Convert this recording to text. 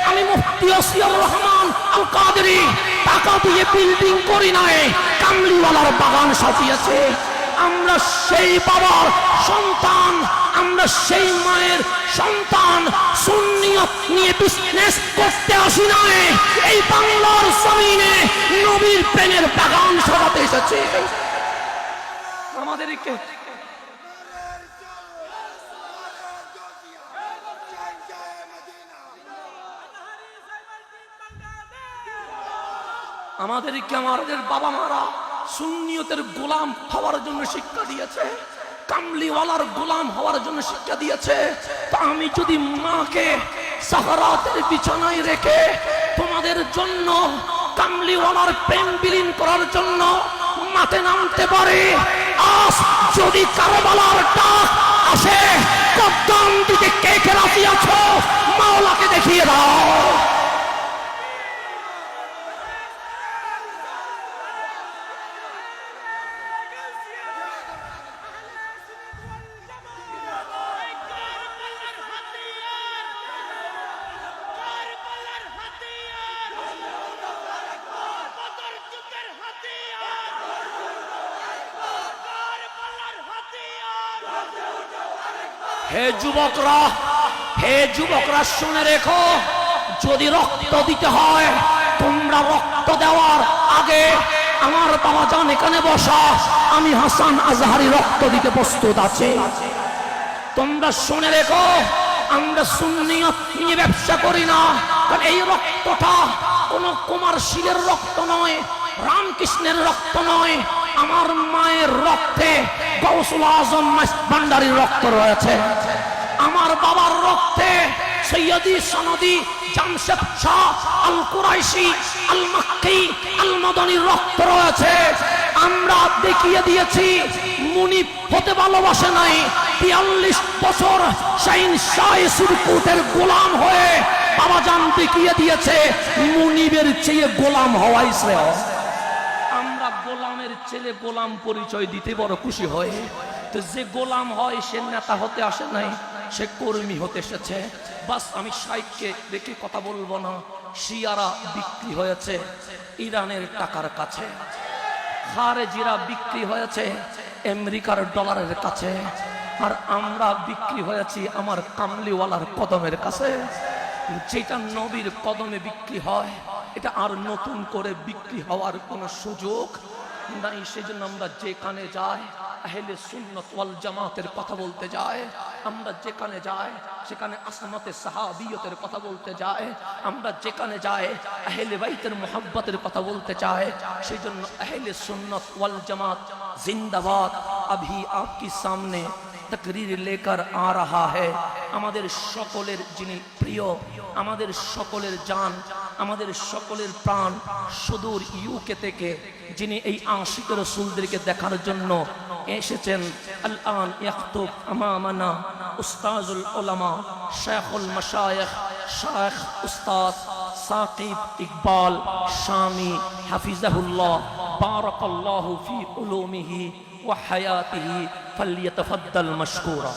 আমি মুফতি ওসিয়ুর রহমান আল কাদেরী টাকা দিয়ে বিল্ডিং করি নাই, কামলিওয়ালার বাগান সাজিয়েছে। আমরা সেই বাবার সন্তান, আমরা সেই মায়ের সন্তান। সুন্নিয়ত নিয়ে বিজনেস করতে আসি নাই, এই বাংলার জমিনে নবীর প্রেমের বাগান সাজাতে এসেছে। আমাদেরকে আমাদের বাবা মারা সুন্নিয়তের গোলাম হওয়ার জন্য শিক্ষা দিয়েছে, কামলিওয়ালার গোলাম হওয়ার জন্য শিক্ষা দিয়েছে। তা আমি যদি মাকে সাহারাতের বিছানায় রেখে তোমাদের জন্য কামলিওয়ালার প্রেম বিলীন করার জন্য মাঠে নামতে পারি, আজ যদি কারবালার ডাক আসে, কদ্দাম দিতে কে কে রাজি আছো মাওলাকে দেখিয়ে দাও। হে যুবকরা শুনে রেখো, যদি রক্ত দিতে হয় তোমরা রক্ত দেওয়ার আগে আমার বাবা জান এখানে বসা, আমি হাসান আজহারি রক্ত দিতে প্রস্তুত আছে। তোমরা শুনে রেখো, আমরা সুন্নিয়ত নিয়ে ব্যবসা করি না, কারণ এই রক্তটা কোনো কুমার শিলের রক্ত নয়, রামকৃষ্ণের রক্ত নয়, আমার মায়ের রক্তে গৌসুল আজম ভান্ডারীর রক্ত রয়েছে। আমার বাবার রক্তে সৈয়দি সনদি জামশেদ শাহ আল কুরাইশি আল মাক্কি আল মাদানির রক্ত রয়েছে। আমরা দেখিয়ে দিয়েছি মুনিব হতে ভালোবাসে নাই, ৪৩ বছর শাহিন শাহ সুরকুটের গোলাম হয়ে বাবাজান দেখিয়ে দিয়েছে মুনিবের চেয়ে গোলাম হওয়াই শ্রেয়। আমরা গোলামের ছেলে গোলাম পরিচয় দিতে বড় খুশি হয়। তো যে গোলাম হয় সে নেতা হতে আসে নাই, সে কর্মী হতে এসেছে। বাস আমি শাইখকে দেখে কথা বলবো না। শিয়ারা বিক্রি হয়েছে ইরানের টাকার কাছে, খারেজিরা বিক্রি হয়েছে আমেরিকার ডলারের কাছে, আর আমরা বিক্রি হয়েছি আমার কামলিওয়ালার কদমের কাছে। যেটা নবীর কদমে বিক্রি হয় এটা আর নতুন করে বিক্রি হওয়ার কোনো সুযোগ নাই। সেজন্য আমরা যেখানে যাই আহলে সুন্নাত ওয়াল জামাতের কথা বলতে যায়, আমরা যেখানে যাই সেখানে আসমাতে সাহাবিয়তের কথা বলতে যায়, আমরা যেখানে যাই আহলে বাইতের মুহাব্বতের কথা বলতে চায়। সেজন্য আহলে সুন্নাত ওয়াল জামাত জিন্দাবাদ अभी आपके सामने तकरीर लेकर आ रहा है। আমাদের সকলের যিনি প্রিয়, আমাদের সকলের জান, আমাদের সকলের প্রাণ, সুদূর ইউকে থেকে যিনি এই আশিক রাসূলদেরকে দেখার জন্য এসেছেন। আল-আন ইয়াখতুব আমামানা উস্তাজুল উলামা শাইখুল মাশায়েখ শাইখ উস্তাদ সাকিব ইকবাল শামি হাফিজাহুল্লাহ বারাকাল্লাহু ফি উলুমিহি ওয়া হায়াতিহি ফালইয়াতাফাদ্দাল মাশকুরা।